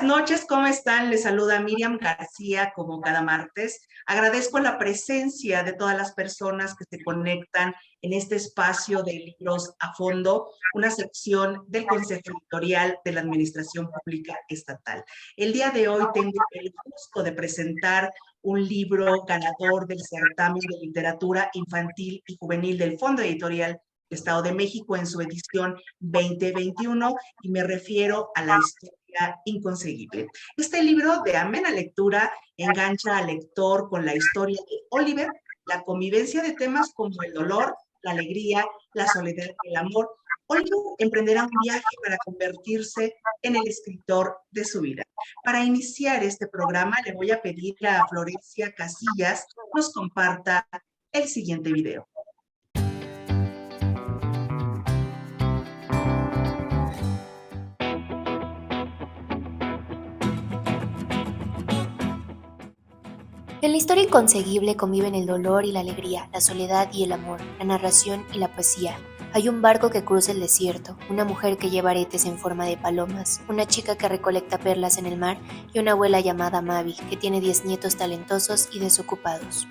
Buenas noches, ¿cómo están? Les saluda Miriam García como cada martes. Agradezco la presencia de todas las personas que se conectan en este espacio de Libros a Fondo, una sección del Consejo Editorial de la Administración Pública Estatal. El día de hoy tengo el gusto de presentar un libro ganador del certamen de literatura infantil y juvenil del Fondo Editorial Estado de México en su edición 2021 y me refiero a la historia inconseguible. Este libro de amena lectura engancha al lector con la historia de Oliver, la convivencia de temas como el dolor, la alegría, la soledad y el amor. Oliver emprenderá un viaje para convertirse en el escritor de su vida. Para iniciar este programa le voy a pedir a Florencia Casillas nos comparta el siguiente video. En la historia inconseguible conviven el dolor y la alegría, la soledad y el amor, la narración y la poesía. Hay un barco que cruza el desierto, una mujer que lleva aretes en forma de palomas, una chica que recolecta perlas en el mar y una abuela llamada Mavi, que tiene 10 nietos talentosos y desocupados.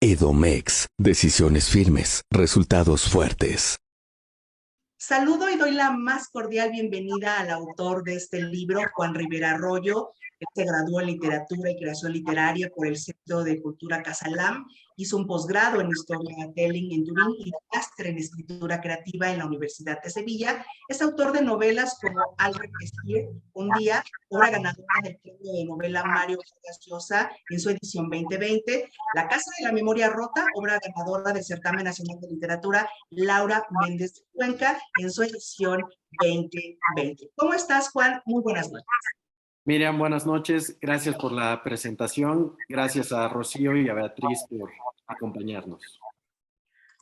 Edomex. Decisiones firmes, resultados fuertes. Saludo y doy la más cordial bienvenida al autor de este libro, Juan Rivera Arroyo. Él se graduó en Literatura y Creación Literaria por el Centro de Cultura Casalam, hizo un posgrado en Storytelling en Turín y un máster en Escritura Creativa en la Universidad de Sevilla. Es autor de novelas como Al Resistir, Un Día, obra ganadora del premio de novela Mario Vargas Llosa en su edición 2020, La Casa de la Memoria Rota, obra ganadora del Certamen Nacional de Literatura Laura Méndez de Cuenca en su edición 2020. ¿Cómo estás, Juan? Muy buenas noches. Miriam, buenas noches. Gracias por la presentación. Gracias a Rocío y a Beatriz por acompañarnos.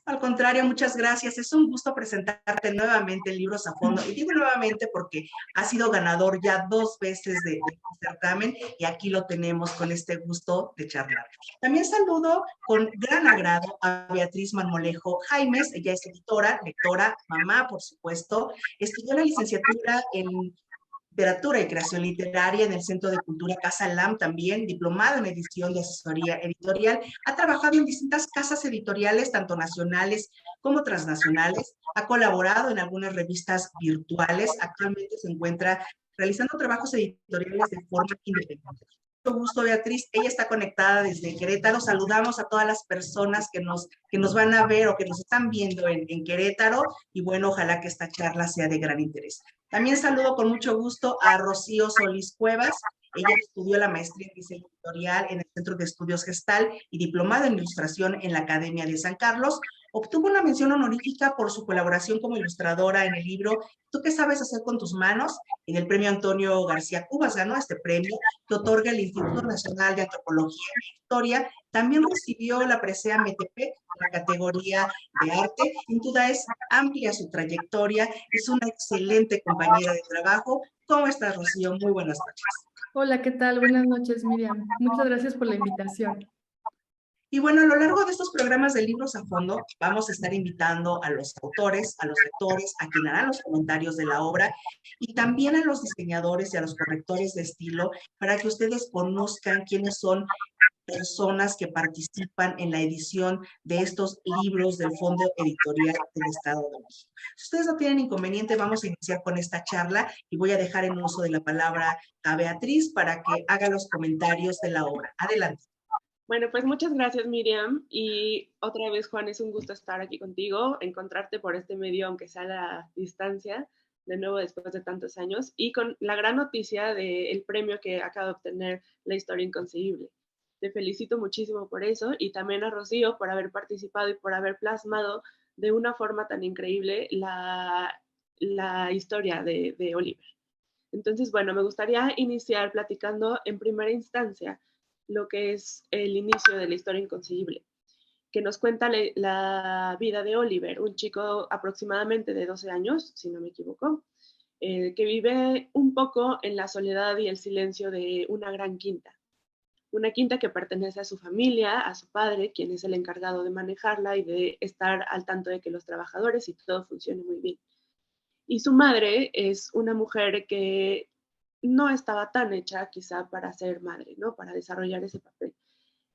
Al contrario, muchas gracias. Es un gusto presentarte nuevamente en Libros a Fondo. Y digo nuevamente porque ha sido ganador ya 2 veces de certamen y aquí lo tenemos con este gusto de charlar. También saludo con gran agrado a Beatriz Marmolejo Jaimes. Ella es editora, lectora, mamá, por supuesto. Estudió la licenciatura en Literatura y Creación Literaria en el Centro de Cultura Casalam, también diplomado en edición y asesoría editorial. Ha trabajado en distintas casas editoriales, tanto nacionales como transnacionales. Ha colaborado en algunas revistas virtuales. Actualmente se encuentra realizando trabajos editoriales de forma independiente. Mucho gusto, Beatriz. Ella está conectada desde Querétaro. Saludamos a todas las personas que nos van a ver o que nos están viendo en Querétaro. Y bueno, ojalá que esta charla sea de gran interés. También saludo con mucho gusto a Rocío Solís Cuevas. Ella estudió la maestría en diseño editorial en el Centro de Estudios Gestal y diplomado en ilustración en la Academia de San Carlos. Obtuvo una mención honorífica por su colaboración como ilustradora en el libro ¿Tú qué sabes hacer con tus manos? En el premio Antonio García Cubas ganó este premio que otorga el Instituto Nacional de Antropología e Historia. También recibió la presea MTP en la categoría de arte. Sin duda es amplia su trayectoria, es una excelente compañera de trabajo. ¿Cómo estás, Rocío? Muy buenas noches. Hola, ¿qué tal? Buenas noches, Miriam. Muchas gracias por la invitación. Y bueno, a lo largo de estos programas de Libros a Fondo, vamos a estar invitando a los autores, a los lectores, a quien harán los comentarios de la obra y también a los diseñadores y a los correctores de estilo para que ustedes conozcan quiénes son personas que participan en la edición de estos libros del Fondo Editorial del Estado de México. Si ustedes no tienen inconveniente, vamos a iniciar con esta charla y voy a dejar en uso de la palabra a Beatriz para que haga los comentarios de la obra. Adelante. Bueno, pues muchas gracias, Miriam. Y otra vez, Juan, es un gusto estar aquí contigo, encontrarte por este medio, aunque sea a la distancia, de nuevo después de tantos años, y con la gran noticia del premio que acaba de obtener La Historia Inconcebible. Te felicito muchísimo por eso y también a Rocío por haber participado y por haber plasmado de una forma tan increíble la historia de Oliver. Entonces, bueno, me gustaría iniciar platicando en primera instancia lo que es el inicio de La Historia Inconcebible, que nos cuenta la vida de Oliver, un chico aproximadamente de 12 años, si no me equivoco, que vive un poco en la soledad y el silencio de una gran quinta. una quinta que pertenece a su familia, a su padre, quien es el encargado de manejarla y de estar al tanto de que los trabajadores y todo funcione muy bien. Y su madre es una mujer que no estaba tan hecha quizá para ser madre, ¿no? Para desarrollar ese papel.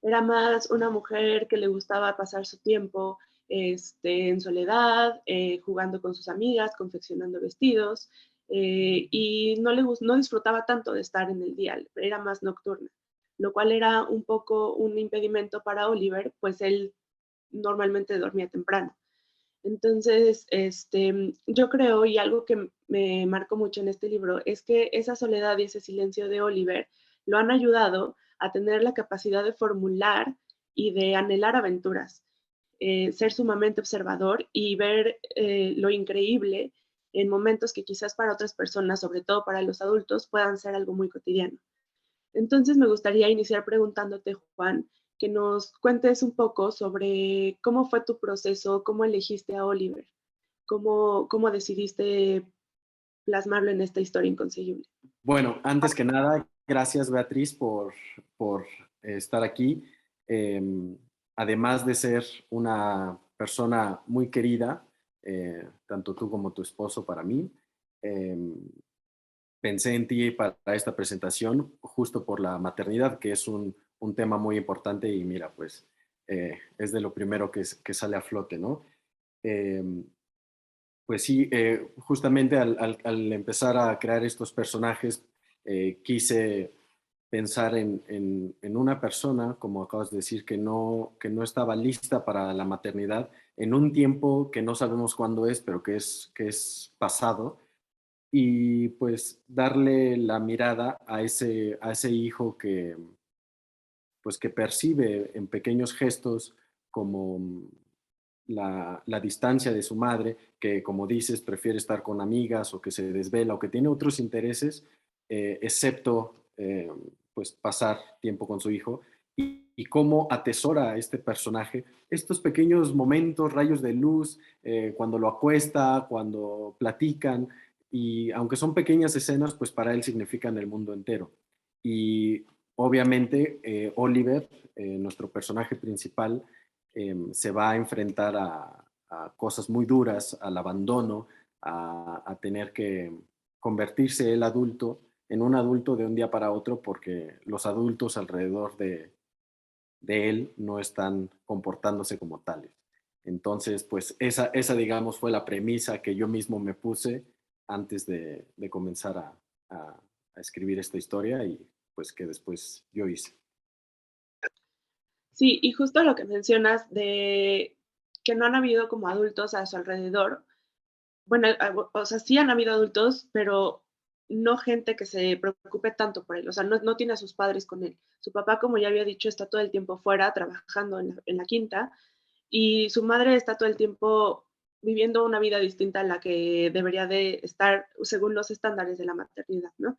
Era más una mujer que le gustaba pasar su tiempo en soledad, jugando con sus amigas, confeccionando vestidos, y no disfrutaba tanto de estar en el día, era más nocturna, lo cual era un poco un impedimento para Oliver, pues él normalmente dormía temprano. Entonces, yo creo, y algo que me marcó mucho en este libro, es que esa soledad y ese silencio de Oliver lo han ayudado a tener la capacidad de formular y de anhelar aventuras, ser sumamente observador y ver lo increíble en momentos que quizás para otras personas, sobre todo para los adultos, puedan ser algo muy cotidiano. Entonces me gustaría iniciar preguntándote, Juan, que nos cuentes un poco sobre cómo fue tu proceso, cómo elegiste a Oliver, cómo decidiste plasmarlo en esta historia inconseguible. Bueno, antes que nada, gracias Beatriz por estar aquí. Eh, Además de ser una persona muy querida, tanto tú como tu esposo para mí, eh, pensé en ti para esta presentación justo por la maternidad, que es un tema muy importante y mira, pues es de lo primero que sale a flote, ¿no? Eh, pues sí, justamente al empezar a crear estos personajes, quise pensar en una persona, como acabas de decir, que no estaba lista para la maternidad en un tiempo que no sabemos cuándo es, pero que es pasado, y pues darle la mirada a ese hijo pues que percibe en pequeños gestos como la distancia de su madre, que como dices, prefiere estar con amigas o que se desvela o que tiene otros intereses, excepto pues pasar tiempo con su hijo, y cómo atesora a este personaje estos pequeños momentos, rayos de luz, cuando lo acuesta, cuando platican, y aunque son pequeñas escenas, pues para él significan el mundo entero. Y obviamente Oliver, nuestro personaje principal, se va a enfrentar a cosas muy duras, al abandono, a tener que convertirse el adulto en un adulto de un día para otro porque los adultos alrededor de él no están comportándose como tales. Entonces, pues esa digamos, fue la premisa que yo mismo me puse antes de comenzar a escribir esta historia y pues que después yo hice. Sí, y justo lo que mencionas de que no han habido como adultos a su alrededor. Bueno, o sea, sí han habido adultos, pero no gente que se preocupe tanto por él. O sea, no tiene a sus padres con él. Su papá, como ya había dicho, está todo el tiempo fuera trabajando en la quinta, y su madre está todo el tiempo viviendo una vida distinta a la que debería de estar según los estándares de la maternidad, ¿no?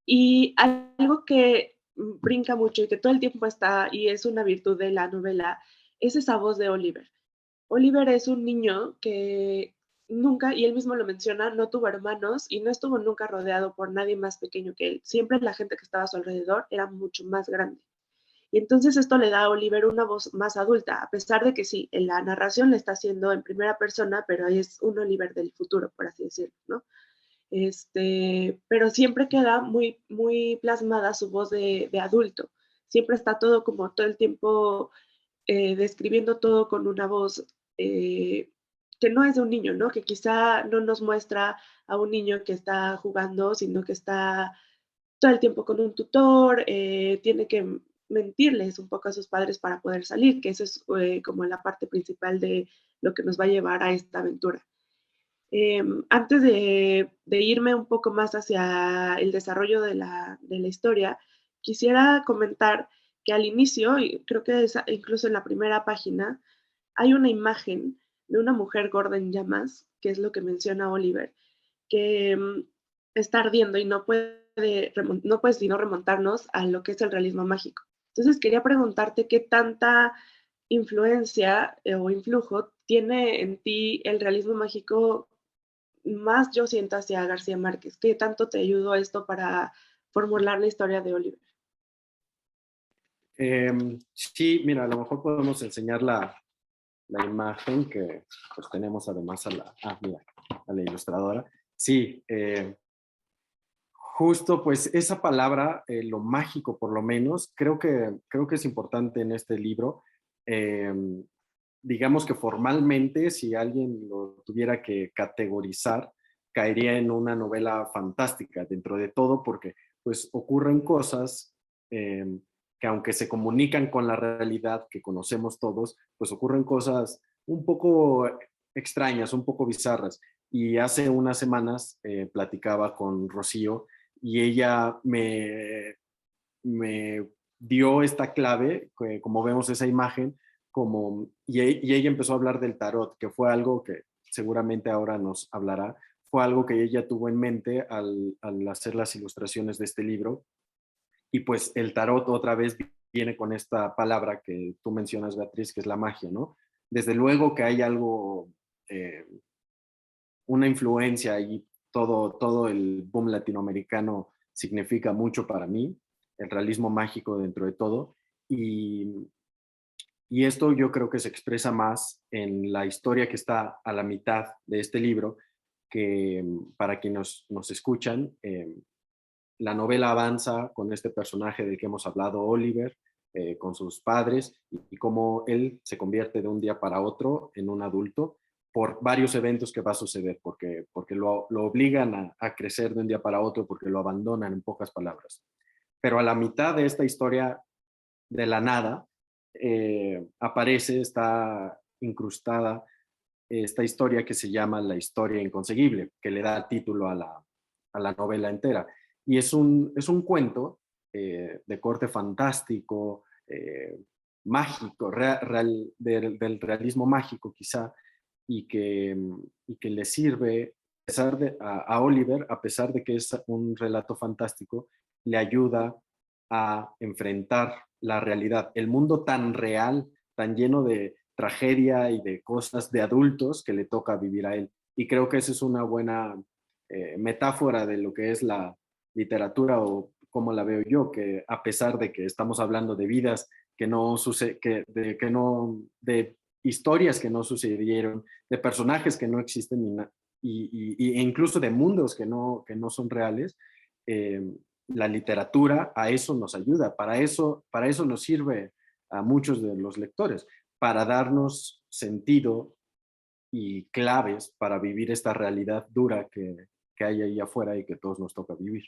Y algo que brinca mucho y que todo el tiempo está, y es una virtud de la novela, es esa voz de Oliver. Oliver es un niño que nunca, y él mismo lo menciona, no tuvo hermanos y no estuvo nunca rodeado por nadie más pequeño que él. Siempre la gente que estaba a su alrededor era mucho más grande. Y entonces esto le da a Oliver una voz más adulta, a pesar de que sí, en la narración le está haciendo en primera persona, pero es un Oliver del futuro, por así decirlo, ¿no? Pero siempre queda muy, muy plasmada su voz de adulto. Siempre está todo como todo el tiempo describiendo todo con una voz que no es de un niño, ¿no? Que quizá no nos muestra a un niño que está jugando, sino que está todo el tiempo con un tutor, tiene que mentirles un poco a sus padres para poder salir, que eso es como la parte principal de lo que nos va a llevar a esta aventura. Antes de irme un poco más hacia el desarrollo de la historia, quisiera comentar que al inicio, y creo que es incluso en la primera página, hay una imagen de una mujer gorda en llamas, que es lo que menciona Oliver, que está ardiendo y no puede sino remontarnos a lo que es el realismo mágico. Entonces quería preguntarte qué tanta influencia o influjo tiene en ti el realismo mágico, más yo siento hacia García Márquez. ¿Qué tanto te ayudó esto para formular la historia de Oliver? Sí, mira, a lo mejor podemos enseñar la imagen que pues tenemos además mira, a la ilustradora. Sí, justo pues esa palabra, lo mágico por lo menos, creo que es importante en este libro. Eh, digamos que formalmente, si alguien lo tuviera que categorizar, caería en una novela fantástica dentro de todo, porque pues ocurren cosas que aunque se comunican con la realidad que conocemos todos, pues ocurren cosas un poco extrañas, un poco bizarras. Y hace unas semanas platicaba con Rocío y ella me dio esta clave, que, como vemos esa imagen, y ella empezó a hablar del tarot, que fue algo que seguramente ahora nos hablará, fue algo que ella tuvo en mente al hacer las ilustraciones de este libro. Y pues el tarot otra vez viene con esta palabra que tú mencionas, Beatriz, que es la magia, ¿no? Desde luego que hay algo, una influencia y todo el boom latinoamericano significa mucho para mí, el realismo mágico dentro de todo. Y, y esto yo creo que se expresa más en la historia que está a la mitad de este libro, que para quienes nos escuchan, la novela avanza con este personaje del que hemos hablado, Oliver, con sus padres, y cómo él se convierte de un día para otro en un adulto por varios eventos que va a suceder, porque lo obligan a crecer de un día para otro, porque lo abandonan, en pocas palabras. Pero a la mitad de esta historia, de la nada, aparece, está incrustada esta historia que se llama La historia inconseguible, que le da título a la novela entera. Y es un cuento de corte fantástico, mágico, del realismo mágico quizá, y que le sirve a Oliver, a pesar de que es un relato fantástico, le ayuda a enfrentar la realidad, el mundo tan real, tan lleno de tragedia y de cosas de adultos que le toca vivir a él. Y creo que esa es una buena metáfora de lo que es la literatura o como la veo yo, que a pesar de que estamos hablando de vidas que no suceden, de historias que no sucedieron, de personajes que no existen e incluso de mundos que no son reales, eh, la literatura a eso nos ayuda, para eso nos sirve a muchos de los lectores, para darnos sentido y claves para vivir esta realidad dura que hay ahí afuera y que todos nos toca vivir.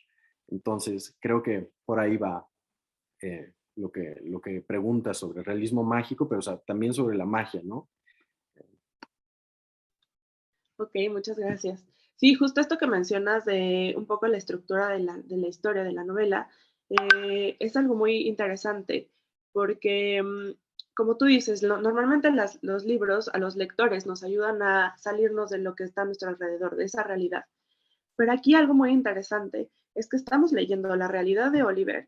Entonces, creo que por ahí va lo que pregunta sobre el realismo mágico, pero o sea, también sobre la magia, ¿no? Ok, muchas gracias. Sí, justo esto que mencionas de un poco la estructura de la historia de la novela, es algo muy interesante porque, como tú dices, normalmente los libros a los lectores nos ayudan a salirnos de lo que está a nuestro alrededor, de esa realidad. Pero aquí algo muy interesante es que estamos leyendo la realidad de Oliver,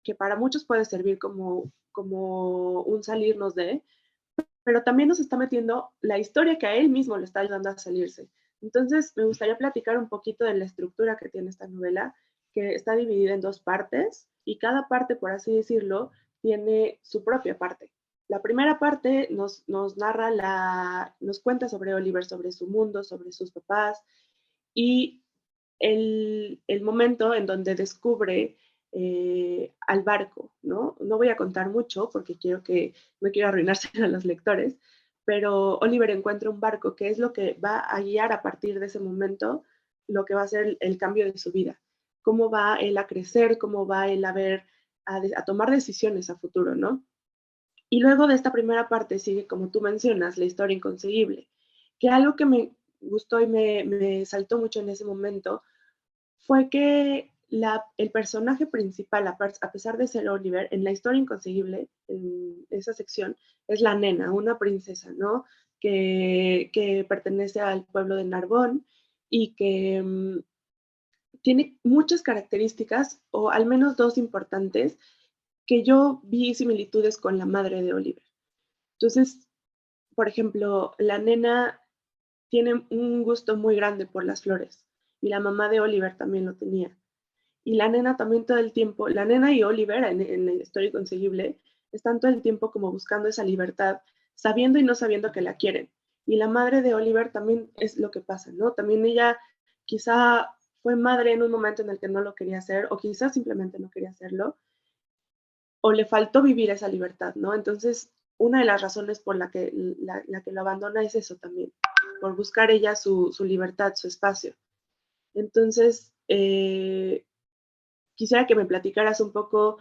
que para muchos puede servir como un salirnos de, pero también nos está metiendo la historia que a él mismo le está ayudando a salirse. Entonces, me gustaría platicar un poquito de la estructura que tiene esta novela, que está dividida en dos partes y cada parte, por así decirlo, tiene su propia parte. La primera parte nos narra, nos cuenta sobre Oliver, sobre su mundo, sobre sus papás y el momento en donde descubre al barco, ¿no? No voy a contar mucho porque no quiero arruinarse a los lectores, pero Oliver encuentra un barco que es lo que va a guiar a partir de ese momento lo que va a ser el cambio de su vida. Cómo va él a crecer, cómo va él a tomar decisiones a futuro, ¿no? Y luego de esta primera parte sigue, como tú mencionas, la historia inconseguible, que algo que me gustó y me saltó mucho en ese momento fue que el personaje principal, a pesar de ser Oliver, en la historia inconseguible, en esa sección, es la nena, una princesa, ¿no? Que pertenece al pueblo de Narbón y que tiene muchas características, o al menos dos importantes, que yo vi similitudes con la madre de Oliver. Entonces, por ejemplo, la nena tiene un gusto muy grande por las flores y la mamá de Oliver también lo tenía. Y la nena también todo el tiempo, la nena y Oliver en la historia inconseguible, están todo el tiempo como buscando esa libertad, sabiendo y no sabiendo que la quieren. Y la madre de Oliver también es lo que pasa, ¿no? También ella quizá fue madre en un momento en el que no lo quería hacer, o quizás simplemente no quería hacerlo, o le faltó vivir esa libertad, ¿no? Entonces, una de las razones por la que lo abandona es eso también, por buscar ella su libertad, su espacio. Entonces, quisiera que me platicaras un poco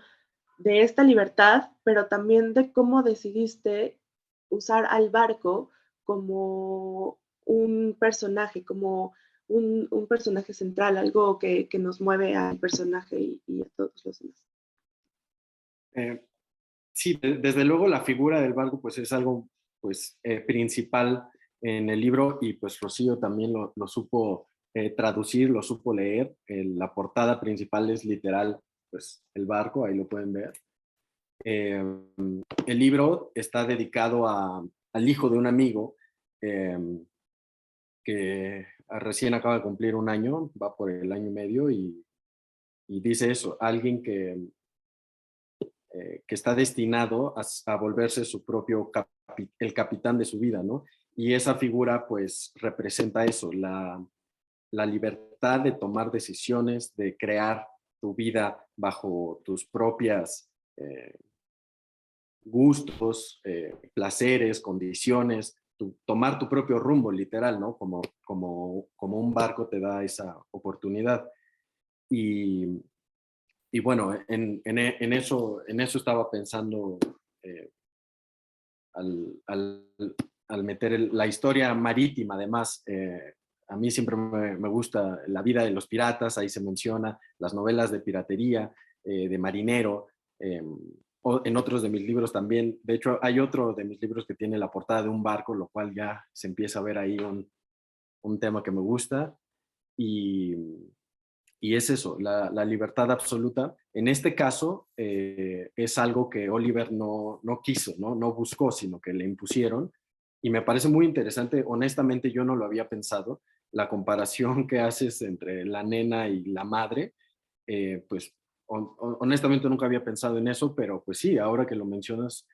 de esta libertad, pero también de cómo decidiste usar al barco como un personaje, como un personaje central, algo que nos mueve al personaje y a todos los demás. Eh, sí, desde luego la figura del barco pues es algo pues principal en el libro y pues Rocío también lo supo traducir, lo supo leer. La portada principal es literal pues el barco, ahí lo pueden ver. Eh, el libro está dedicado al hijo de un amigo eh, que recién acaba de cumplir un año, va por el año y medio y dice eso, alguien que está destinado a volverse su propio el capitán de su vida, ¿no? Y esa figura pues representa eso, la libertad de tomar decisiones, de crear tu vida bajo tus propias gustos, placeres, condiciones, tomar tu propio rumbo, literal, ¿no? Como un barco te da esa oportunidad. Y, y bueno, en eso estaba pensando eh, al, al meter la historia marítima, además. A mí siempre me gusta la vida de los piratas, ahí se menciona las novelas de piratería, de marinero, en otros de mis libros también. De hecho, hay otro de mis libros que tiene la portada de un barco, lo cual ya se empieza a ver ahí un tema que me gusta. Y, y es eso, la libertad absoluta. En este caso, es algo que Oliver no quiso, no buscó, sino que le impusieron. Y me parece muy interesante, honestamente yo no lo había pensado, la comparación que haces entre la nena y la madre, pues honestamente nunca había pensado en eso, pero pues sí, ahora que lo mencionas,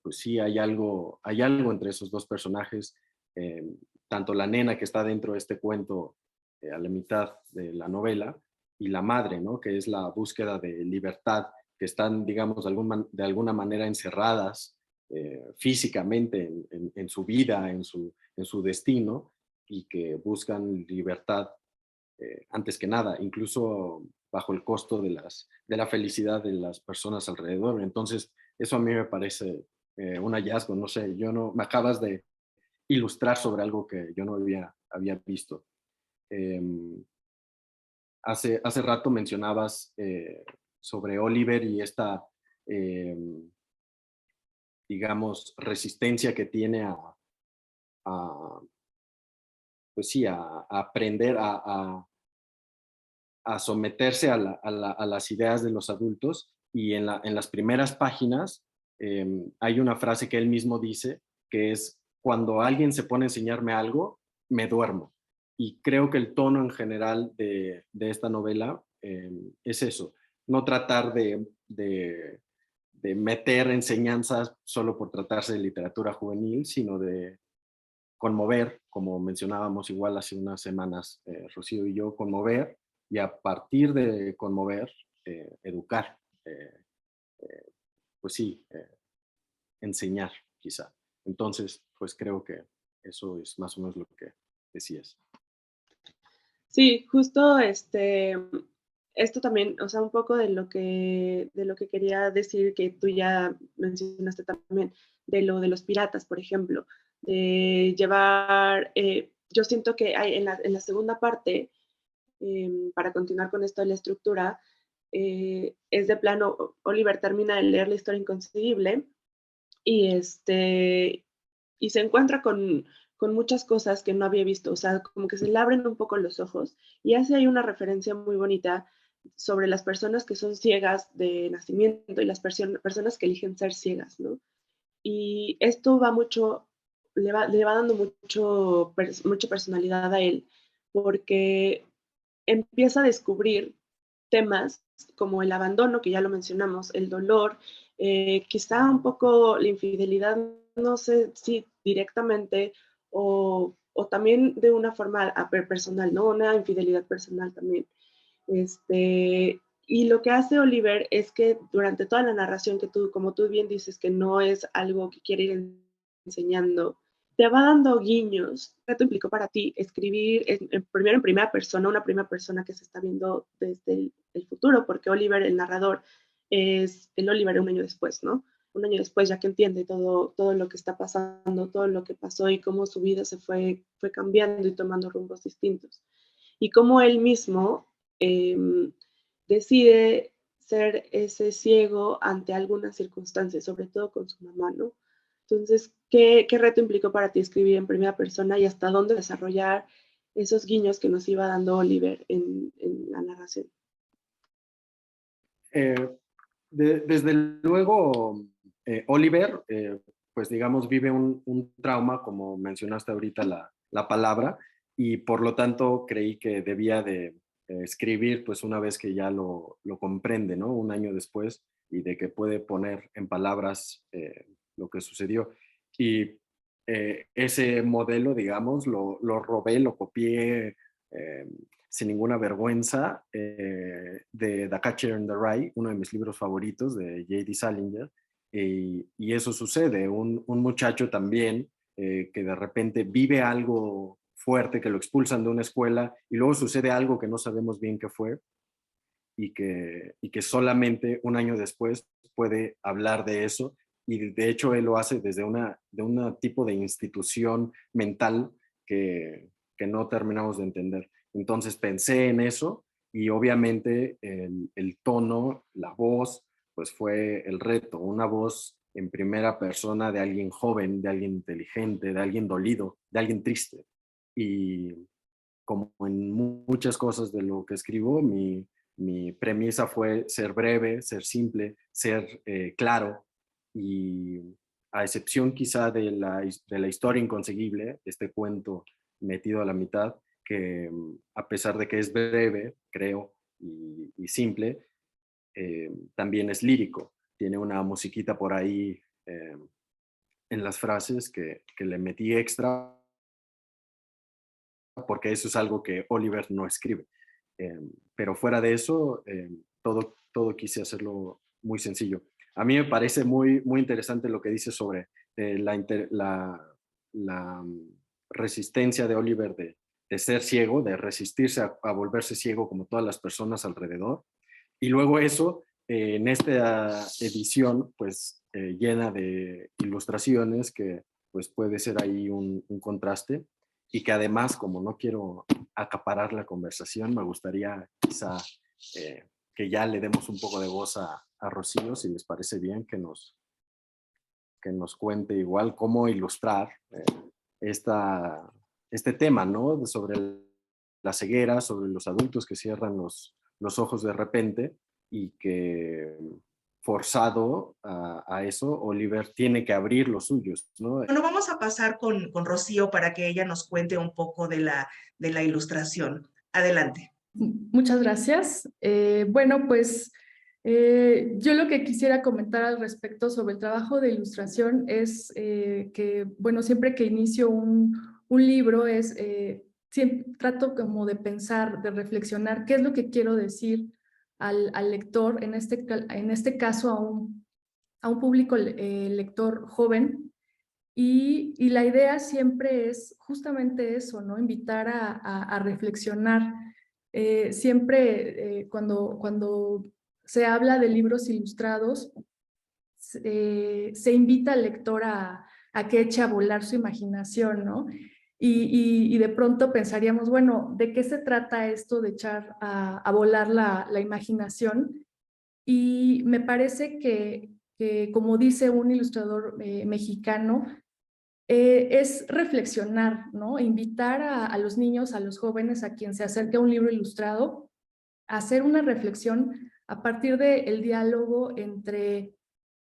pues sí, hay algo entre esos dos personajes, eh, tanto la nena que está dentro de este cuento a la mitad de la novela y la madre, ¿no? Que es la búsqueda de libertad, que están, digamos, de alguna manera encerradas físicamente en su vida, en su destino, y que buscan libertad antes que nada, incluso bajo el costo de la felicidad de las personas alrededor. Entonces, eso a mí me parece un hallazgo, no sé, me acabas de ilustrar sobre algo que yo no había visto. Eh, hace rato mencionabas sobre Oliver y esta, eh, digamos, resistencia que tiene a pues sí, a aprender a someterse a las ideas de los adultos. Y en las primeras páginas hay una frase que él mismo dice, que es, cuando alguien se pone a enseñarme algo, me duermo. Y creo que el tono en general de esta novela es eso, no tratar de meter enseñanzas solo por tratarse de literatura juvenil, sino de conmover, como mencionábamos igual hace unas semanas, Rocío y yo, conmover y a partir de conmover, educar, eh, pues sí, enseñar quizá. Entonces, pues creo que eso es más o menos lo que decías. Sí, justo esto también, o sea, un poco de lo que quería decir, que tú ya mencionaste también, de lo de los piratas, por ejemplo, de llevar, yo siento que hay en la segunda parte, para continuar con esto de la estructura, es de plano, Oliver termina de leer la historia inconcebible y, y se encuentra con muchas cosas que no había visto, o sea, como que se le abren un poco los ojos y hace ahí una referencia muy bonita sobre las personas que son ciegas de nacimiento y las personas que eligen ser ciegas, ¿no? Y esto va mucho, le va dando mucha personalidad a él, porque empieza a descubrir temas como el abandono, que ya lo mencionamos, el dolor, quizá un poco la infidelidad, no sé si directamente o también de una forma personal, ¿no? Una infidelidad personal también. Y lo que hace Oliver es que durante toda la narración que tú, como tú bien dices, que no es algo que quiere ir enseñando, te va dando guiños. ¿Qué te implicó para ti escribir primero en primera persona, una primera persona que se está viendo desde el futuro? Porque Oliver, el narrador, es el Oliver un año después, ¿no? Un año después, ya que entiende todo lo que está pasando, todo lo que pasó y cómo su vida se fue cambiando y tomando rumbos distintos. Y cómo él mismo decide ser ese ciego ante algunas circunstancias, sobre todo con su mamá, ¿no? Entonces, ¿qué reto implicó para ti escribir en primera persona y hasta dónde desarrollar esos guiños que nos iba dando Oliver en la narración? Desde luego, Oliver, pues digamos, vive un trauma, como mencionaste ahorita la palabra, y por lo tanto creí que debía de escribir, pues una vez que ya lo comprende, ¿no? Un año después, y de que puede poner en palabras lo que sucedió. Y ese modelo, digamos, lo robé, lo copié sin ninguna vergüenza, de The Catcher in the Rye, uno de mis libros favoritos de J.D. Salinger, y eso sucede, un muchacho también que de repente vive algo fuerte, que lo expulsan de una escuela, y luego sucede algo que no sabemos bien qué fue, y que solamente un año después puede hablar de eso, y de hecho él lo hace desde de un tipo de institución mental que no terminamos de entender. Entonces pensé en eso y obviamente el tono, la voz, pues fue el reto, una voz en primera persona de alguien joven, de alguien inteligente, de alguien dolido, de alguien triste. Y como en muchas cosas de lo que escribo, mi premisa fue ser breve, ser simple, ser claro, y a excepción quizá de la historia inconseguible, este cuento metido a la mitad, que a pesar de que es breve, creo, y simple, también es lírico. Tiene una musiquita por ahí en las frases que le metí extra, porque eso es algo que Oliver no escribe. Pero fuera de eso, todo quise hacerlo muy sencillo. A mí me parece muy interesante lo que dice sobre la resistencia de Oliver de ser ciego, de resistirse a volverse ciego como todas las personas alrededor. Y luego eso, en esta edición, pues llena de ilustraciones que pues puede ser ahí un contraste, y que además, como no quiero acaparar la conversación, me gustaría quizá que ya le demos un poco de voz a Rocío, si les parece bien, que nos cuente igual cómo ilustrar este tema, ¿no? Sobre la ceguera, sobre los adultos que cierran los ojos de repente, y que forzado a eso, Oliver tiene que abrir los suyos, ¿no? Bueno, vamos a pasar con Rocío para que ella nos cuente un poco de la ilustración. Adelante. Muchas gracias. Bueno, pues yo lo que quisiera comentar al respecto sobre el trabajo de ilustración es que, bueno, siempre que inicio un libro siempre trato como de pensar, de reflexionar qué es lo que quiero decir al lector, en este caso a un público lector joven. Y la idea siempre es justamente eso, ¿no? Invitar a reflexionar. Siempre cuando se habla de libros ilustrados, se invita al lector a que eche a volar su imaginación, ¿no? Y de pronto pensaríamos, bueno, ¿de qué se trata esto de echar a volar la imaginación? Y me parece que, como dice un ilustrador mexicano, es reflexionar, ¿no? Invitar a los niños, a los jóvenes, a quien se acerque a un libro ilustrado, a hacer una reflexión a partir del diálogo entre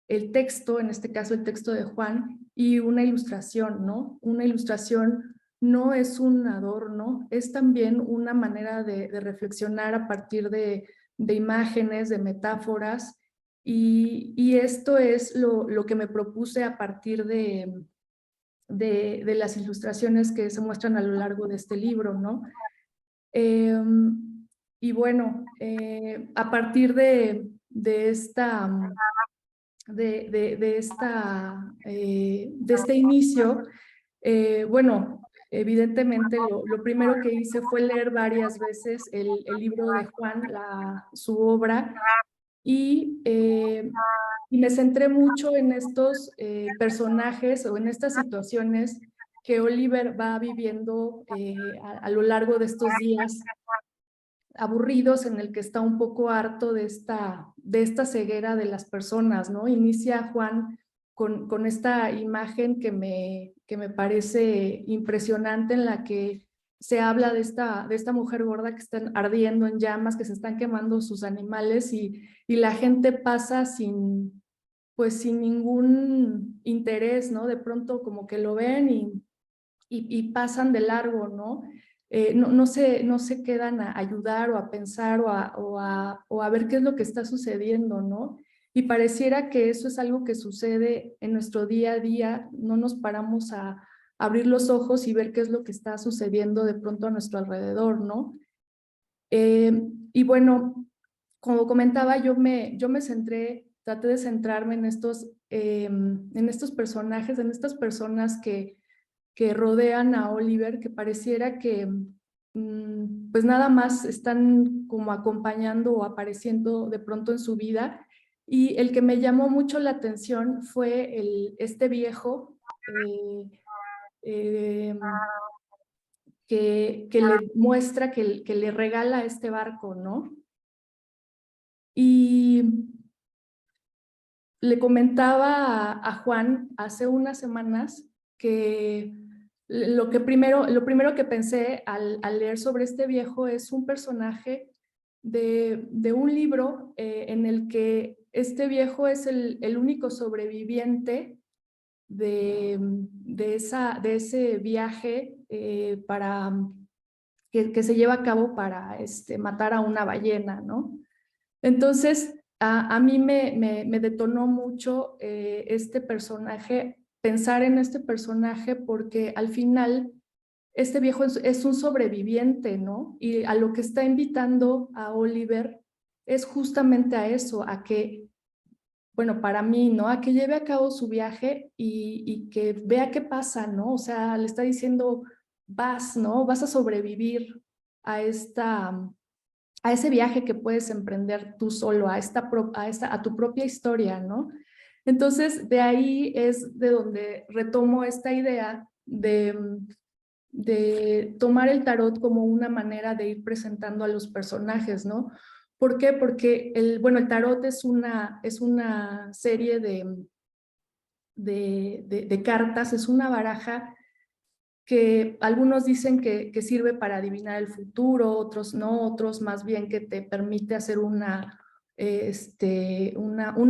el texto, en este caso el texto de Juan, y una ilustración, ¿no? Una ilustración no es un adorno, es también una manera de reflexionar a partir de imágenes, de metáforas, y esto es lo que me propuse a partir de las ilustraciones que se muestran a lo largo de este libro, ¿no? Y bueno, a partir de este inicio, bueno, evidentemente lo primero que hice fue leer varias veces el libro de Juan, su obra, y me centré mucho en estos personajes o en estas situaciones que Oliver va viviendo a lo largo de estos días aburridos, en el que está un poco harto de esta ceguera de las personas, ¿no? Inicia Juan con esta imagen que me parece impresionante, en la que se habla de esta mujer gorda que están ardiendo en llamas, que se están quemando sus animales, y la gente pasa pues sin ningún interés, ¿no? De pronto como que lo ven y pasan de largo, ¿no? No se quedan a ayudar o a pensar o a ver qué es lo que está sucediendo, ¿no? Y pareciera que eso es algo que sucede en nuestro día a día, no nos paramos a abrir los ojos y ver qué es lo que está sucediendo de pronto a nuestro alrededor, ¿no? Y bueno, como comentaba, yo me centré, traté de centrarme en estos personajes, en estas personas que rodean a Oliver, que pareciera que pues nada más están como acompañando o apareciendo de pronto en su vida. Y el que me llamó mucho la atención fue este viejo eh, que le muestra, que le regala este barco, ¿no? Y le comentaba a Juan hace unas semanas que lo primero que pensé al leer sobre este viejo es un personaje de un libro en el que este viejo es el único sobreviviente de ese viaje que se lleva a cabo para matar a una ballena, ¿no? Entonces, a mí me detonó mucho este personaje, pensar en este personaje, porque al final este viejo es un sobreviviente, ¿no? Y a lo que está invitando a Oliver es justamente a eso, a que, bueno, para mí, ¿no? A que lleve a cabo su viaje y que vea qué pasa, ¿no? O sea, le está diciendo, vas, ¿no? Vas a sobrevivir a ese viaje que puedes emprender tú solo, a tu propia historia, ¿no? Entonces, de ahí es de donde retomo esta idea de tomar el tarot como una manera de ir presentando a los personajes, ¿no? ¿Por qué? Porque el tarot es una serie de cartas, es una baraja que algunos dicen que sirve para adivinar el futuro, otros no, otros más bien que te permite hacer una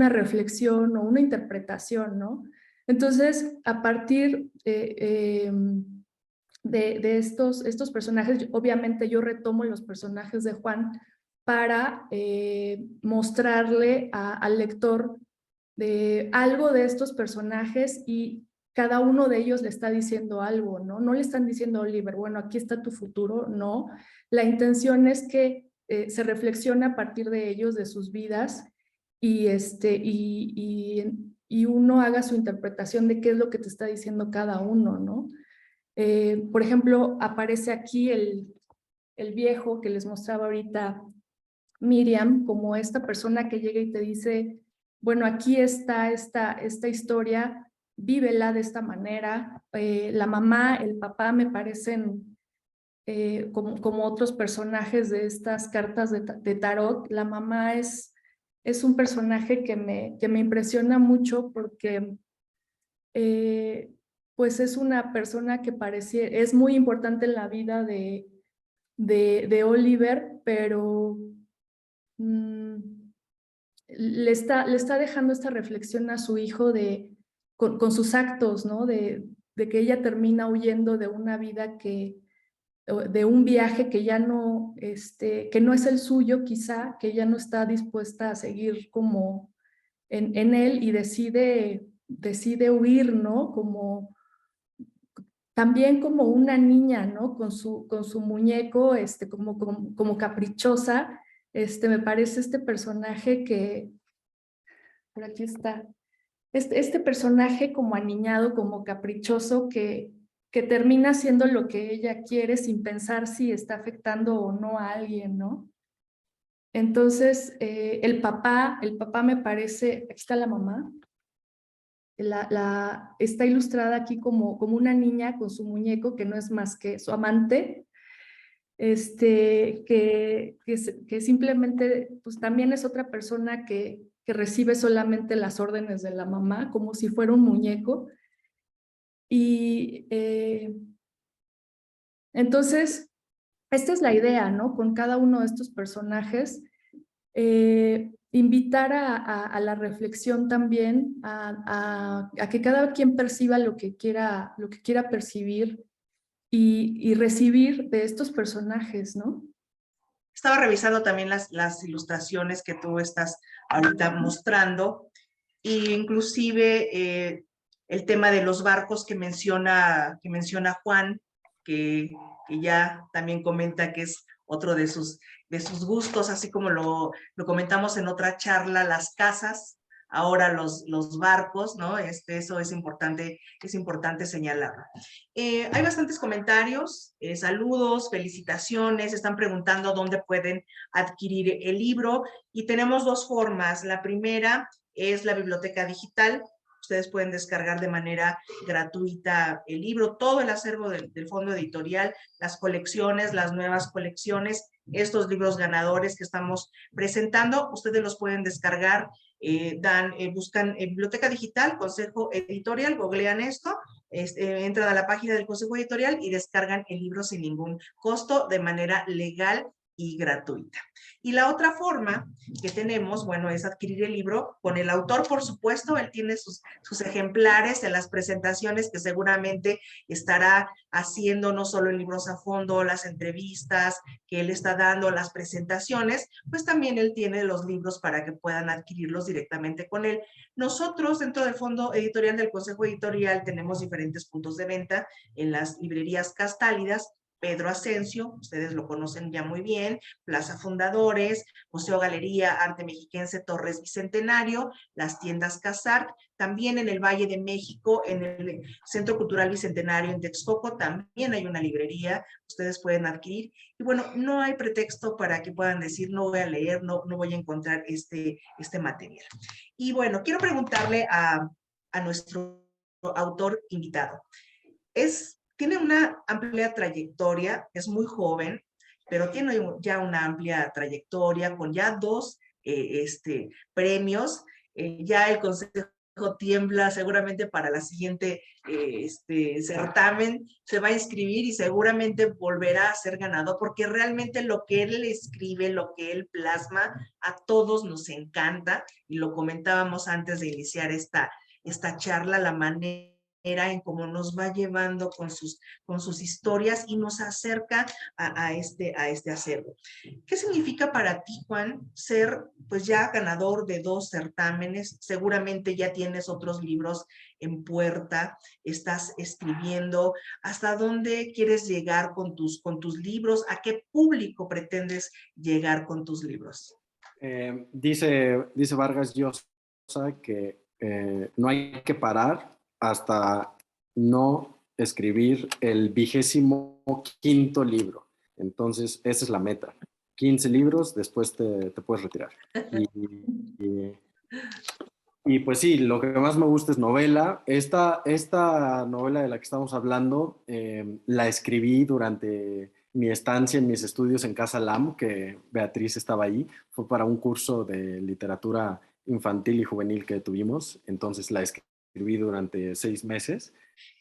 reflexión o una interpretación, ¿no? Entonces, a partir de estos personajes, obviamente yo retomo los personajes de Juan para mostrarle al lector de algo de estos personajes, y cada uno de ellos le está diciendo algo, ¿no? No le están diciendo a Oliver, bueno, aquí está tu futuro, no. La intención es que se reflexione a partir de ellos, de sus vidas, y, y uno haga su interpretación de qué es lo que te está diciendo cada uno, ¿no? Por ejemplo, aparece aquí el viejo que les mostraba ahorita Miriam, como esta persona que llega y te dice, bueno, aquí está esta historia, vívela de esta manera. La mamá, el papá me parecen como otros personajes de estas cartas de tarot. La mamá es un personaje que me impresiona mucho, porque pues es una persona que es muy importante en la vida de Oliver, pero le está dejando esta reflexión a su hijo con sus actos, ¿no? De que ella termina huyendo de una vida que de un viaje que ya no, que no es el suyo quizá, que ya no está dispuesta a seguir como en él y decide huir, ¿no? Como, también como una niña, ¿no? Con su muñeco, como caprichosa, me parece este personaje que, por aquí está, este personaje como aniñado, como caprichoso, que termina haciendo lo que ella quiere sin pensar si está afectando o no a alguien, ¿no? Entonces, el papá me parece, aquí está la mamá, está ilustrada aquí como una niña con su muñeco que no es más que su amante, que simplemente pues también es otra persona que recibe solamente las órdenes de la mamá como si fuera un muñeco. Y entonces, esta es la idea, ¿no? Con cada uno de estos personajes, invitar a la reflexión también, a que cada quien perciba lo que quiera percibir y recibir de estos personajes, ¿no? Estaba revisando también las ilustraciones que tú estás ahorita mostrando, e inclusive el tema de los barcos que menciona Juan, que ya también comenta que es otro de sus gustos, así como lo comentamos en otra charla, las casas, ahora los barcos, ¿no? Eso es importante señalarlo. Hay bastantes comentarios, saludos, felicitaciones, están preguntando dónde pueden adquirir el libro y tenemos dos formas. La primera es la biblioteca digital. Ustedes pueden descargar de manera gratuita el libro, todo el acervo del fondo editorial, las colecciones, las nuevas colecciones, estos libros ganadores que estamos presentando, ustedes los pueden descargar, buscan biblioteca digital, consejo editorial, googlean esto, entran a la página del consejo editorial y descargan el libro sin ningún costo de manera legal y gratuita. Y la otra forma que tenemos, bueno, es adquirir el libro con el autor, por supuesto, él tiene sus ejemplares en las presentaciones que seguramente estará haciendo, no solo en Libros a Fondo, las entrevistas que él está dando, las presentaciones, pues también él tiene los libros para que puedan adquirirlos directamente con él. Nosotros, dentro del fondo editorial del Consejo Editorial, tenemos diferentes puntos de venta en las librerías Castálidas, Pedro Ascencio, ustedes lo conocen ya muy bien, Plaza Fundadores, Museo Galería Arte Mexiquense Torres Bicentenario, las tiendas Casart, también en el Valle de México, en el Centro Cultural Bicentenario en Texcoco, también hay una librería, ustedes pueden adquirir. Y bueno, no hay pretexto para que puedan decir, no voy a leer, no voy a encontrar este material. Y bueno, quiero preguntarle a nuestro autor invitado. Tiene una amplia trayectoria, es muy joven, pero tiene ya una amplia trayectoria con ya 2 premios. Ya el Consejo tiembla seguramente para la siguiente certamen, se va a inscribir y seguramente volverá a ser ganador, porque realmente lo que él escribe, lo que él plasma, a todos nos encanta, y lo comentábamos antes de iniciar esta charla, la manera en cómo nos va llevando con sus historias y nos acerca a este acervo. ¿Qué significa para ti, Juan, ser pues ya ganador de 2 certámenes? Seguramente ya tienes otros libros en puerta, estás escribiendo. ¿Hasta dónde quieres llegar con tus libros? ¿A qué público pretendes llegar con tus libros? Dice Vargas Llosa que no hay que parar hasta no escribir el 25º libro. Entonces, esa es la meta. 15 libros, después te puedes retirar. Y pues sí, lo que más me gusta es novela. Esta novela de la que estamos hablando la escribí durante mi estancia en mis estudios en Casa Lam, que Beatriz estaba ahí. Fue para un curso de literatura infantil y juvenil que tuvimos. Entonces la escribí durante 6 meses.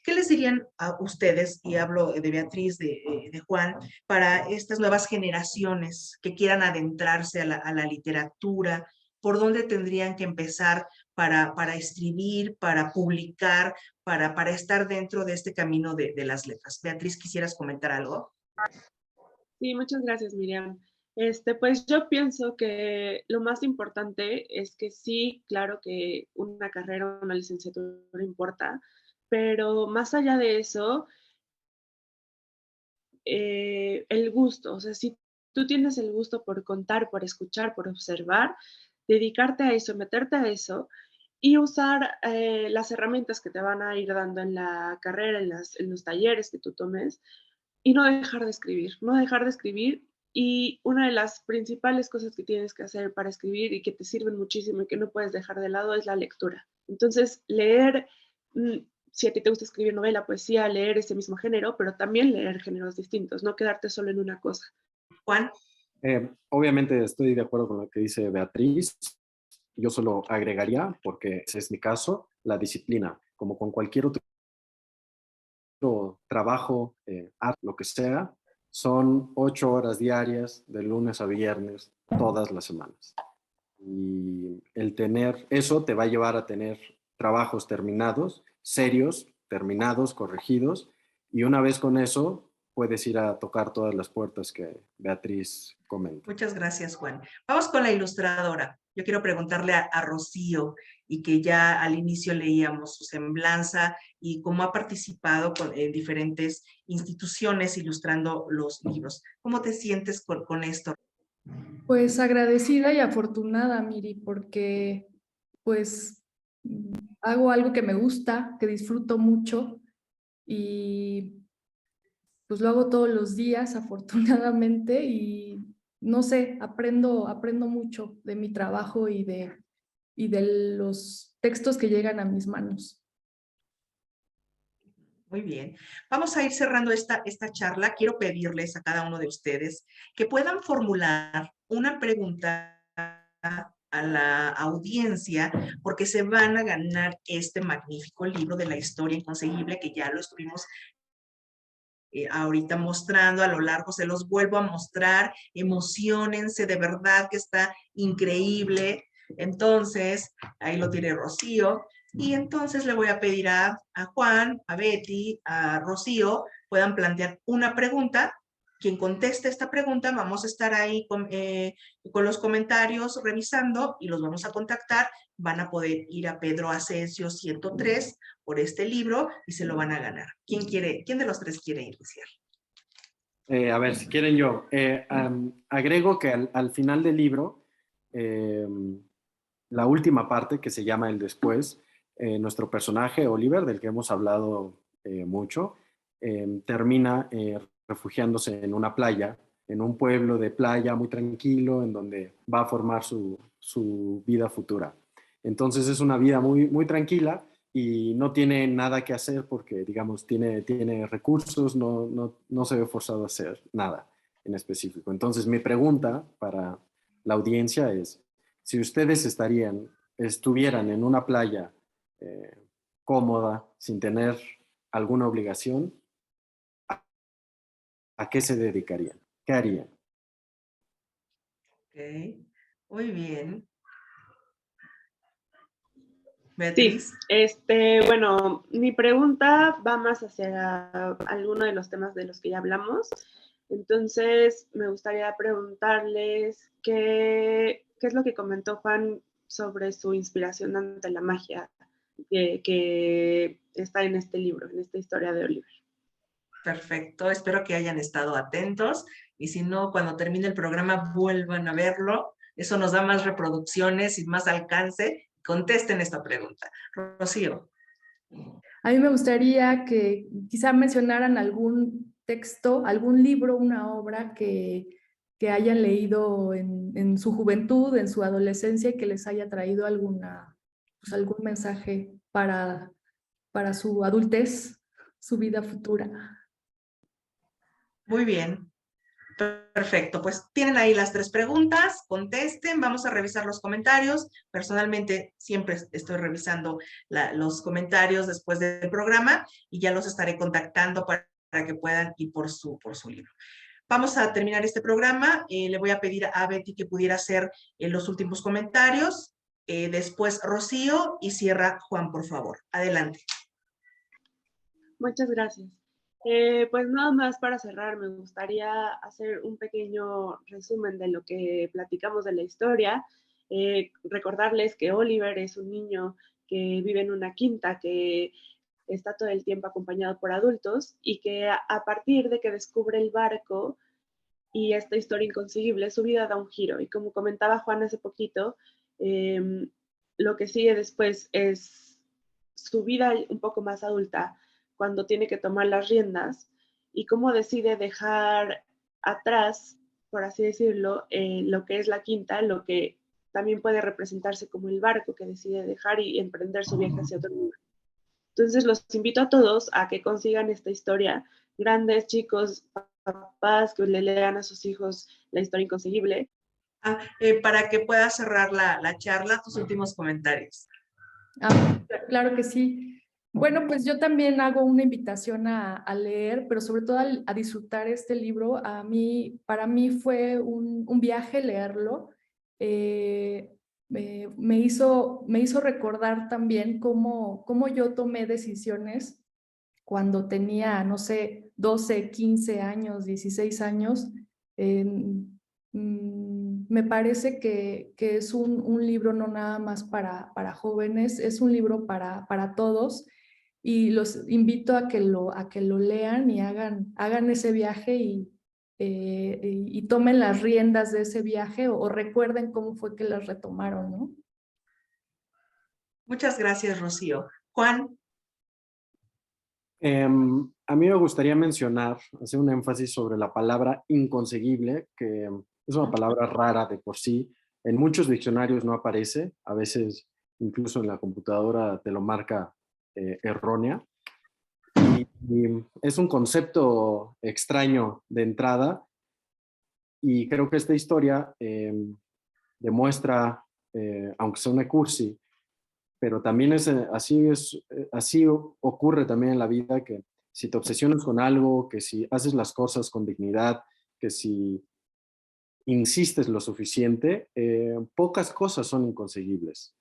¿Qué les dirían a ustedes, y hablo de Beatriz, de Juan, para estas nuevas generaciones que quieran adentrarse a la literatura? ¿Por dónde tendrían que empezar para escribir, para publicar, para estar dentro de este camino de las letras? Beatriz, ¿quisieras comentar algo? Sí, muchas gracias, Miriam. Pues yo pienso que lo más importante es que sí, claro que una carrera, una licenciatura importa, pero más allá de eso, el gusto, o sea, si tú tienes el gusto por contar, por escuchar, por observar, dedicarte a eso, meterte a eso y usar las herramientas que te van a ir dando en la carrera, en los talleres que tú tomes, y no dejar de escribir, no dejar de escribir. Y una de las principales cosas que tienes que hacer para escribir y que te sirven muchísimo y que no puedes dejar de lado es la lectura. Entonces, leer, si a ti te gusta escribir novela, poesía, leer ese mismo género, pero también leer géneros distintos, no quedarte solo en una cosa. Juan. Obviamente estoy de acuerdo con lo que dice Beatriz. Yo solo agregaría, porque ese es mi caso, la disciplina. Como con cualquier otro trabajo, lo que sea, son 8 horas diarias, de lunes a viernes, todas las semanas. Y el tener eso te va a llevar a tener trabajos terminados, serios, terminados, corregidos, y una vez con eso puedes ir a tocar todas las puertas que Beatriz comenta. Muchas gracias, Juan. Vamos con la ilustradora. Yo quiero preguntarle a Rocío, y que ya al inicio leíamos su semblanza y cómo ha participado en diferentes instituciones ilustrando los libros. ¿Cómo te sientes con esto? Pues agradecida y afortunada, Miri, porque pues hago algo que me gusta, que disfruto mucho y pues lo hago todos los días, afortunadamente, y no sé, aprendo mucho de mi trabajo y de los textos que llegan a mis manos. Muy bien. Vamos a ir cerrando esta charla. Quiero pedirles a cada uno de ustedes que puedan formular una pregunta a la audiencia, porque se van a ganar este magnífico libro de la historia inconseguible, que ya lo estuvimos ahorita mostrando a lo largo, se los vuelvo a mostrar. Emociónense, de verdad que está increíble. Entonces, ahí lo tiene Rocío. Y entonces le voy a pedir a Juan, a Betty, a Rocío, puedan plantear una pregunta. Quien conteste esta pregunta, vamos a estar ahí con los comentarios revisando y los vamos a contactar. Van a poder ir a Pedro Asensio 103 por este libro y se lo van a ganar. ¿Quién de los tres quiere iniciar? A ver, si quieren yo. Agrego que al final del libro, la última parte que se llama el después, nuestro personaje Oliver, del que hemos hablado mucho, termina refugiándose en una playa, en un pueblo de playa muy tranquilo, en donde va a formar su vida futura. Entonces es una vida muy, muy tranquila y no tiene nada que hacer porque, digamos, tiene recursos, no se ve forzado a hacer nada en específico. Entonces mi pregunta para la audiencia es, si ustedes estuvieran en una playa cómoda, sin tener alguna obligación, ¿a qué se dedicarían? ¿Qué harían? Ok, muy bien. Beatriz. Sí, bueno, mi pregunta va más hacia alguno de los temas de los que ya hablamos. Entonces, me gustaría preguntarles qué es lo que comentó Juan sobre su inspiración ante la magia que está en este libro, en esta historia de Oliver. Perfecto, espero que hayan estado atentos y si no, cuando termine el programa vuelvan a verlo. Eso nos da más reproducciones y más alcance. Contesten esta pregunta. Rocío. A mí me gustaría que quizá mencionaran algún texto, algún libro, una obra que hayan leído en su juventud, en su adolescencia y que les haya traído algún mensaje para su adultez, su vida futura. Muy bien. Perfecto, pues tienen ahí las 3 preguntas, contesten, vamos a revisar los comentarios. Personalmente siempre estoy revisando los comentarios después del programa y ya los estaré contactando para que puedan ir por su libro. Vamos a terminar este programa. Le voy a pedir a Betty que pudiera hacer los últimos comentarios. Después Rocío y cierra Juan, por favor. Adelante. Muchas gracias. Pues nada más para cerrar, me gustaría hacer un pequeño resumen de lo que platicamos de la historia. Recordarles que Oliver es un niño que vive en una quinta, que está todo el tiempo acompañado por adultos y que a partir de que descubre el barco y esta historia inconseguible, su vida da un giro. Y como comentaba Juan hace poquito, lo que sigue después es su vida un poco más adulta, cuando tiene que tomar las riendas y cómo decide dejar atrás, por así decirlo, lo que es la quinta, lo que también puede representarse como el barco que decide dejar y emprender su viaje hacia otro lugar. Entonces los invito a todos a que consigan esta historia, grandes, chicos, papás, que le lean a sus hijos La historia inconseguible. Para que puedas cerrar la charla, tus últimos comentarios. Claro que sí. Bueno, pues yo también hago una invitación a leer, pero sobre todo a disfrutar este libro. Para mí fue un viaje leerlo. Me hizo recordar también cómo yo tomé decisiones cuando tenía, no sé, 12, 15 años, 16 años. Me parece que es un libro no nada más para jóvenes, es un libro para todos, y los invito a que lo lean y hagan ese viaje y tomen las riendas de ese viaje o recuerden cómo fue que las retomaron, ¿no? Muchas gracias, Rocío. Juan. A mí me gustaría mencionar, hacer un énfasis sobre la palabra inconseguible, que es una palabra rara de por sí. En muchos diccionarios no aparece, a veces incluso en la computadora te lo marca errónea. Y es un concepto extraño de entrada, y creo que esta historia demuestra, aunque suene cursi, pero también así ocurre también en la vida, que si te obsesionas con algo, que si haces las cosas con dignidad, que si insistes lo suficiente, pocas cosas son inconseguibles.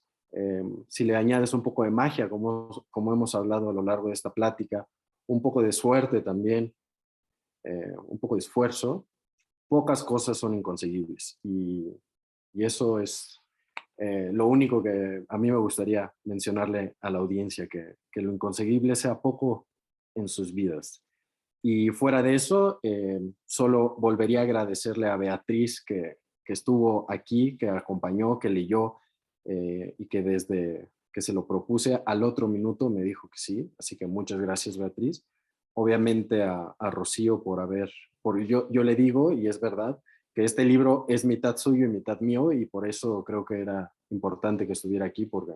Si le añades un poco de magia, como hemos hablado a lo largo de esta plática, un poco de suerte también, un poco de esfuerzo, pocas cosas son inconseguibles. Y eso es lo único que a mí me gustaría mencionarle a la audiencia, que lo inconseguible sea poco en sus vidas. Y fuera de eso, solo volvería a agradecerle a Beatriz que estuvo aquí, que acompañó, que leyó, y que desde que se lo propuse al otro minuto me dijo que sí. Así que muchas gracias, Beatriz. Obviamente a Rocío yo le digo, y es verdad, que este libro es mitad suyo y mitad mío, y por eso creo que era importante que estuviera aquí, porque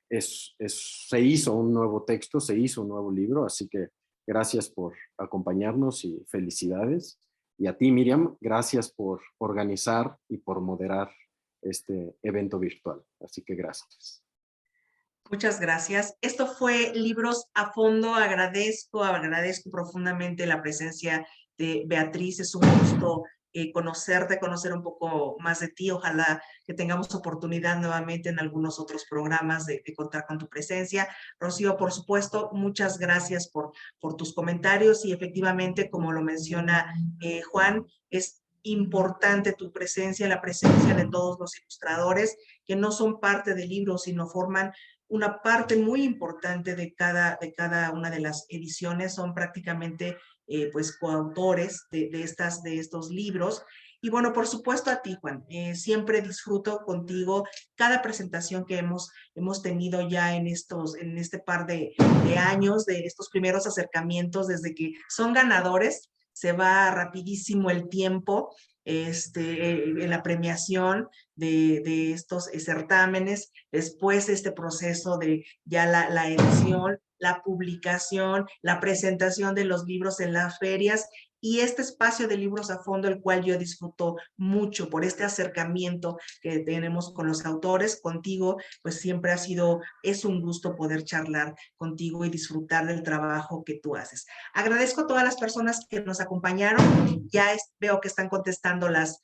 se hizo un nuevo texto, se hizo un nuevo libro, así que gracias por acompañarnos y felicidades. Y a ti, Miriam, gracias por organizar y por moderar este evento virtual. Así que gracias. Muchas gracias. Esto fue Libros a Fondo. Agradezco profundamente la presencia de Beatriz. Es un gusto conocerte, conocer un poco más de ti. Ojalá que tengamos oportunidad nuevamente en algunos otros programas de contar con tu presencia. Rocío, por supuesto, muchas gracias por tus comentarios, y efectivamente, como lo menciona Juan, es importante tu presencia, la presencia de todos los ilustradores que no son parte del libro, sino forman una parte muy importante de cada una de las ediciones. Son prácticamente pues coautores de estos libros. Y bueno, por supuesto a ti, Juan, siempre disfruto contigo cada presentación que hemos tenido ya en este par de años, de estos primeros acercamientos, desde que son ganadores. Se va rapidísimo el tiempo en la premiación de estos certámenes, después este proceso de ya la edición, la publicación, la presentación de los libros en las ferias, y este espacio de Libros a Fondo, el cual yo disfruto mucho por este acercamiento que tenemos con los autores. Contigo, pues siempre es un gusto poder charlar contigo y disfrutar del trabajo que tú haces. Agradezco a todas las personas que nos acompañaron. Ya veo que están contestando las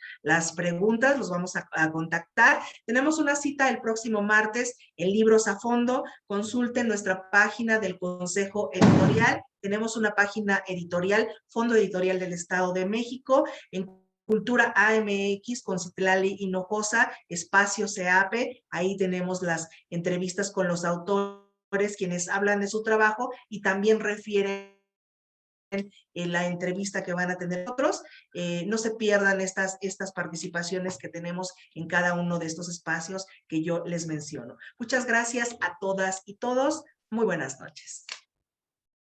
preguntas, los vamos a contactar. Tenemos una cita el próximo martes en Libros a Fondo. Consulten nuestra página del Consejo Editorial tenemos una página editorial, Fondo Editorial del Estado de México, en Cultura AMX con Citlali Hinojosa, Espacio CEAPE, ahí tenemos las entrevistas con los autores, quienes hablan de su trabajo y también refieren en la entrevista que van a tener otros. No se pierdan estas participaciones que tenemos en cada uno de estos espacios que yo les menciono. Muchas gracias a todas y todos. Muy buenas noches.